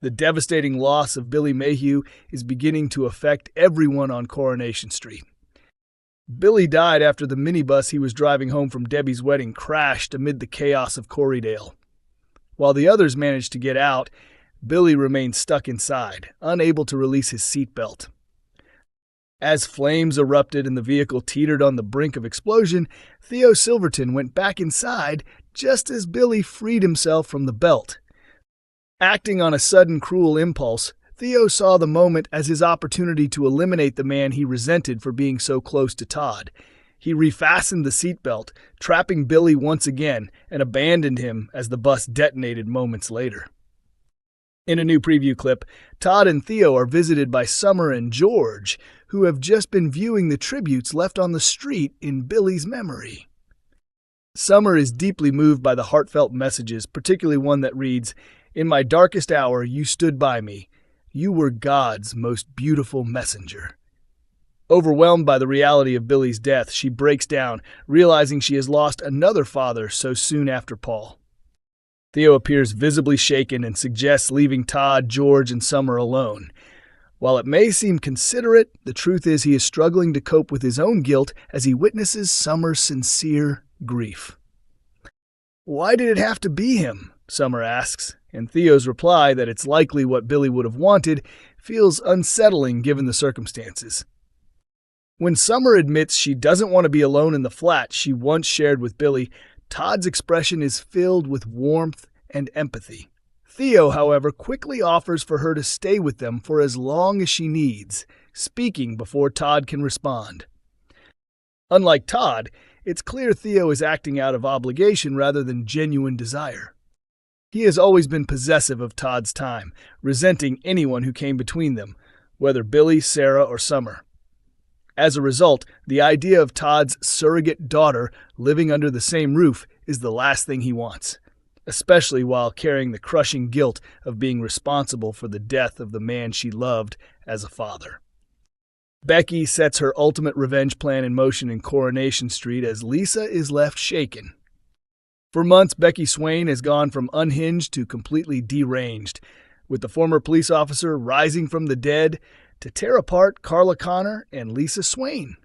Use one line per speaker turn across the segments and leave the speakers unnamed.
The devastating loss of Billy Mayhew is beginning to affect everyone on Coronation Street. Billy died after the minibus he was driving home from Debbie's wedding crashed amid the chaos of Corriedale. While the others managed to get out, Billy remained stuck inside, unable to release his seatbelt. As flames erupted and the vehicle teetered on the brink of explosion, Theo Silverton went back inside just as Billy freed himself from the belt. Acting on a sudden cruel impulse, Theo saw the moment as his opportunity to eliminate the man he resented for being so close to Todd. He refastened the seatbelt, trapping Billy once again, and abandoned him as the bus detonated moments later. In a new preview clip, Todd and Theo are visited by Summer and George, who have just been viewing the tributes left on the street in Billy's memory. Summer is deeply moved by the heartfelt messages, particularly one that reads, "In my darkest hour, you stood by me. You were God's most beautiful messenger." Overwhelmed by the reality of Billy's death, she breaks down, realizing she has lost another father so soon after Paul. Theo appears visibly shaken and suggests leaving Todd, George, and Summer alone. While it may seem considerate, the truth is he is struggling to cope with his own guilt as he witnesses Summer's sincere grief. "Why did it have to be him?" Summer asks, and Theo's reply that it's likely what Billy would have wanted feels unsettling given the circumstances. When Summer admits she doesn't want to be alone in the flat she once shared with Billy, Todd's expression is filled with warmth and empathy. Theo, however, quickly offers for her to stay with them for as long as she needs, speaking before Todd can respond. Unlike Todd, it's clear Theo is acting out of obligation rather than genuine desire. He has always been possessive of Todd's time, resenting anyone who came between them, whether Billy, Sarah, or Summer. As a result, the idea of Todd's surrogate daughter living under the same roof is the last thing he wants, especially while carrying the crushing guilt of being responsible for the death of the man she loved as a father. Becky sets her ultimate revenge plan in motion in Coronation Street as Lisa is left shaken. For months, Becky Swain has gone from unhinged to completely deranged, with the former police officer rising from the dead to tear apart Carla Connor and Lisa Swain.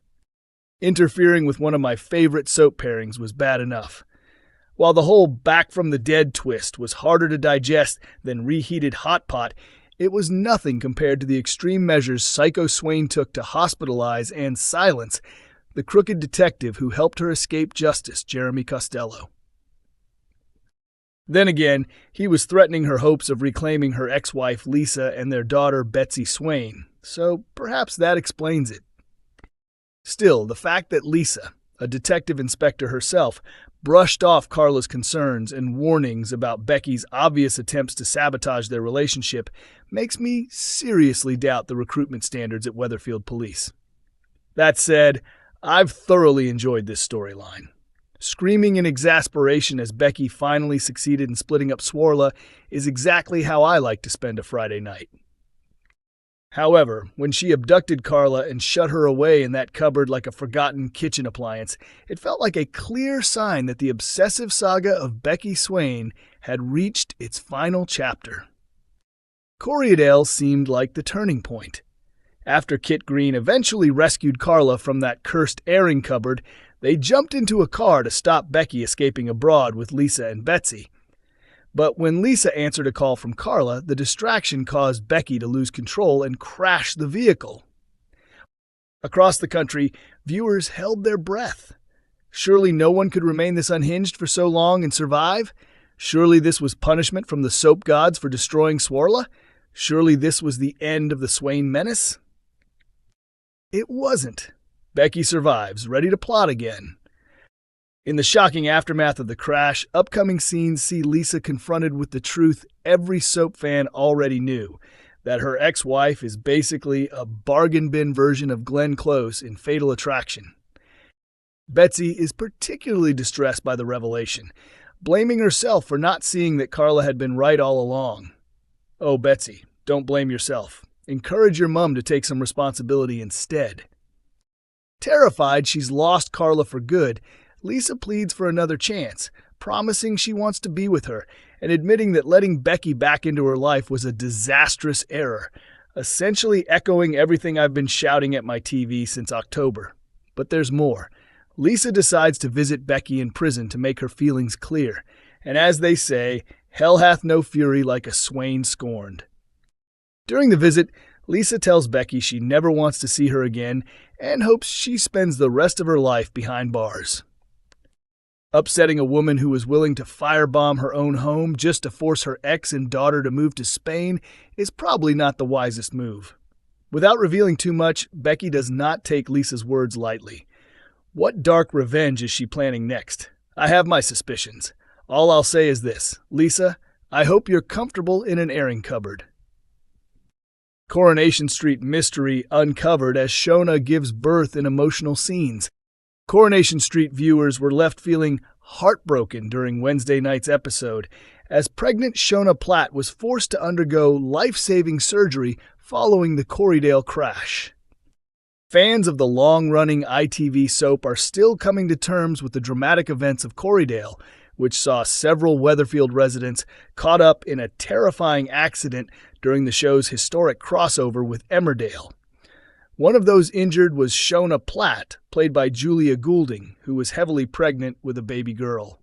Interfering with one of my favorite soap pairings was bad enough. While the whole back from the dead twist was harder to digest than reheated hot pot, it was nothing compared to the extreme measures Psycho Swain took to hospitalize and silence the crooked detective who helped her escape justice, Jeremy Costello. Then again, he was threatening her hopes of reclaiming her ex-wife Lisa and their daughter Betsy Swain, so perhaps that explains it. Still, the fact that Lisa, a detective inspector herself, brushed off Carla's concerns and warnings about Becky's obvious attempts to sabotage their relationship makes me seriously doubt the recruitment standards at Weatherfield Police. That said, I've thoroughly enjoyed this storyline. Screaming in exasperation as Becky finally succeeded in splitting up Swarla is exactly how I like to spend a Friday night. However, when she abducted Carla and shut her away in that cupboard like a forgotten kitchen appliance, it felt like a clear sign that the obsessive saga of Becky Swain had reached its final chapter. Corriedale seemed like the turning point. After Kit Green eventually rescued Carla from that cursed airing cupboard, they jumped into a car to stop Becky escaping abroad with Lisa and Betsy. But when Lisa answered a call from Carla, the distraction caused Becky to lose control and crash the vehicle. Across the country, viewers held their breath. Surely no one could remain this unhinged for so long and survive? Surely this was punishment from the soap gods for destroying Swarla? Surely this was the end of the Swain menace? It wasn't. Becky survives, ready to plot again. In the shocking aftermath of the crash, upcoming scenes see Lisa confronted with the truth every soap fan already knew, that her ex-wife is basically a bargain bin version of Glenn Close in Fatal Attraction. Betsy is particularly distressed by the revelation, blaming herself for not seeing that Carla had been right all along. Oh, Betsy, don't blame yourself. Encourage your mom to take some responsibility instead. Terrified she's lost Carla for good, Lisa pleads for another chance, promising she wants to be with her and admitting that letting Becky back into her life was a disastrous error, essentially echoing everything I've been shouting at my TV since October. But there's more. Lisa decides to visit Becky in prison to make her feelings clear, and as they say, hell hath no fury like a swain scorned. During the visit, Lisa tells Becky she never wants to see her again and hopes she spends the rest of her life behind bars. Upsetting a woman who was willing to firebomb her own home just to force her ex and daughter to move to Spain is probably not the wisest move. Without revealing too much, Becky does not take Lisa's words lightly. What dark revenge is she planning next? I have my suspicions. All I'll say is this: Lisa, I hope you're comfortable in an airing cupboard. Coronation Street mystery uncovered as Shona gives birth in emotional scenes. Coronation Street viewers were left feeling heartbroken during Wednesday night's episode, as pregnant Shona Platt was forced to undergo life-saving surgery following the Corriedale crash. Fans of the long-running ITV soap are still coming to terms with the dramatic events of Corriedale, which saw several Weatherfield residents caught up in a terrifying accident during the show's historic crossover with Emmerdale. One of those injured was Shona Platt, played by Julia Goulding, who was heavily pregnant with a baby girl.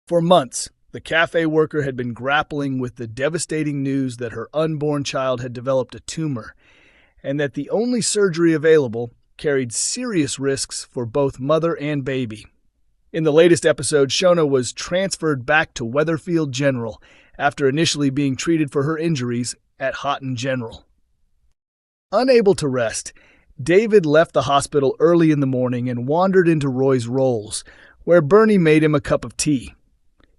For months, the cafe worker had been grappling with the devastating news that her unborn child had developed a tumor, and that the only surgery available carried serious risks for both mother and baby. In the latest episode, Shona was transferred back to Weatherfield General after initially being treated for her injuries at Houghton General. Unable to rest, David left the hospital early in the morning and wandered into Roy's Rolls, where Bernie made him a cup of tea.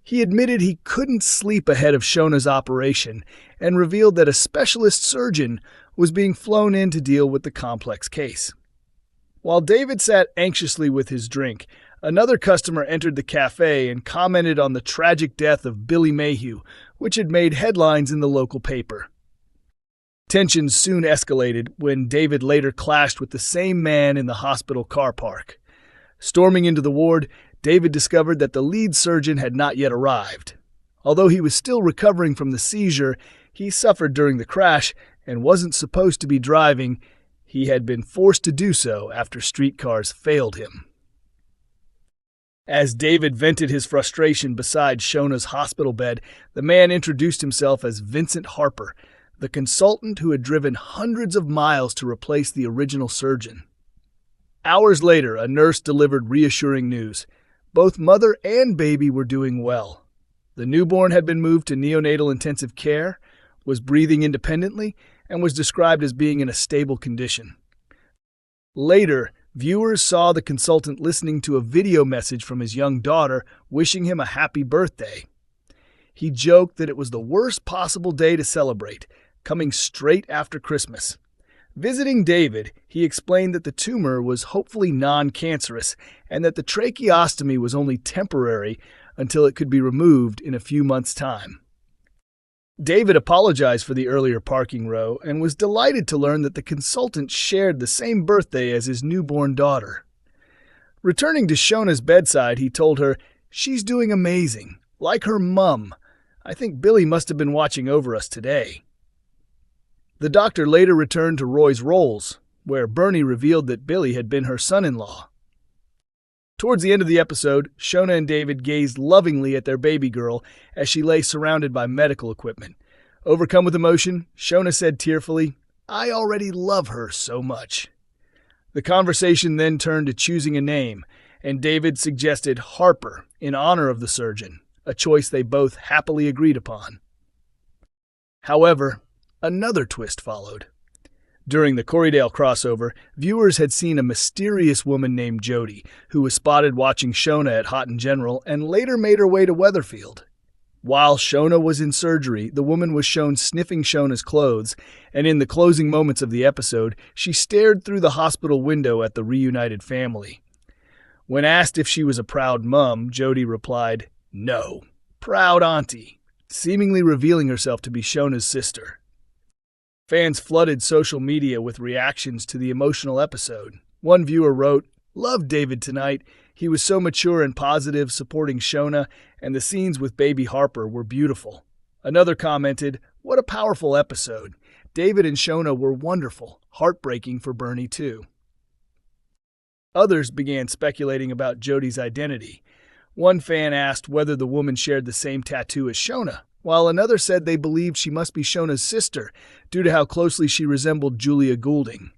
He admitted he couldn't sleep ahead of Shona's operation and revealed that a specialist surgeon was being flown in to deal with the complex case. While David sat anxiously with his drink, another customer entered the cafe and commented on the tragic death of Billy Mayhew, which had made headlines in the local paper. Tensions soon escalated when David later clashed with the same man in the hospital car park. Storming into the ward, David discovered that the lead surgeon had not yet arrived. Although he was still recovering from the seizure he suffered during the crash and wasn't supposed to be driving, he had been forced to do so after streetcars failed him. As David vented his frustration beside Shona's hospital bed, the man introduced himself as Vincent Harper, the consultant who had driven hundreds of miles to replace the original surgeon. Hours later, a nurse delivered reassuring news. Both mother and baby were doing well. The newborn had been moved to neonatal intensive care, was breathing independently, and was described as being in a stable condition. Later, viewers saw the consultant listening to a video message from his young daughter wishing him a happy birthday. He joked that it was the worst possible day to celebrate, coming straight after Christmas. Visiting David, he explained that the tumor was hopefully non-cancerous and that the tracheostomy was only temporary until it could be removed in a few months' time. David apologized for the earlier parking row and was delighted to learn that the consultant shared the same birthday as his newborn daughter. Returning to Shona's bedside, he told her, "She's doing amazing, like her mum. I think Billy must have been watching over us today." The doctor later returned to Roy's Rolls, where Bernie revealed that Billy had been her son-in-law. Towards the end of the episode, Shona and David gazed lovingly at their baby girl as she lay surrounded by medical equipment. Overcome with emotion, Shona said tearfully, "I already love her so much." The conversation then turned to choosing a name, and David suggested Harper in honor of the surgeon, a choice they both happily agreed upon. However, another twist followed. During the Corriedale crossover, viewers had seen a mysterious woman named Jody, who was spotted watching Shona at Houghton General and later made her way to Weatherfield. While Shona was in surgery, the woman was shown sniffing Shona's clothes, and in the closing moments of the episode, she stared through the hospital window at the reunited family. When asked if she was a proud mum, Jody replied, "No, proud auntie," seemingly revealing herself to be Shona's sister. Fans flooded social media with reactions to the emotional episode. One viewer wrote, "Love David tonight. He was so mature and positive, supporting Shona, and the scenes with baby Harper were beautiful. Another commented, "What a powerful episode. David and Shona were wonderful. Heartbreaking for Bernie, too." Others began speculating about Jodi's identity. One fan asked whether the woman shared the same tattoo as Shona, while another said they believed she must be Shona's sister due to how closely she resembled Julia Goulding.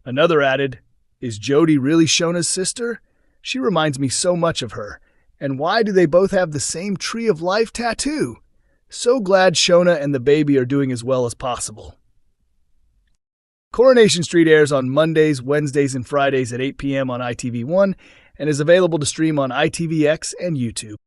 Another added, "Is Jodi really Shona's sister? She reminds me so much of her. And why do they both have the same Tree of Life tattoo? So glad Shona and the baby are doing as well as possible." Coronation Street airs on Mondays, Wednesdays, and Fridays at 8 p.m. on ITV1 and is available to stream on ITVX and YouTube.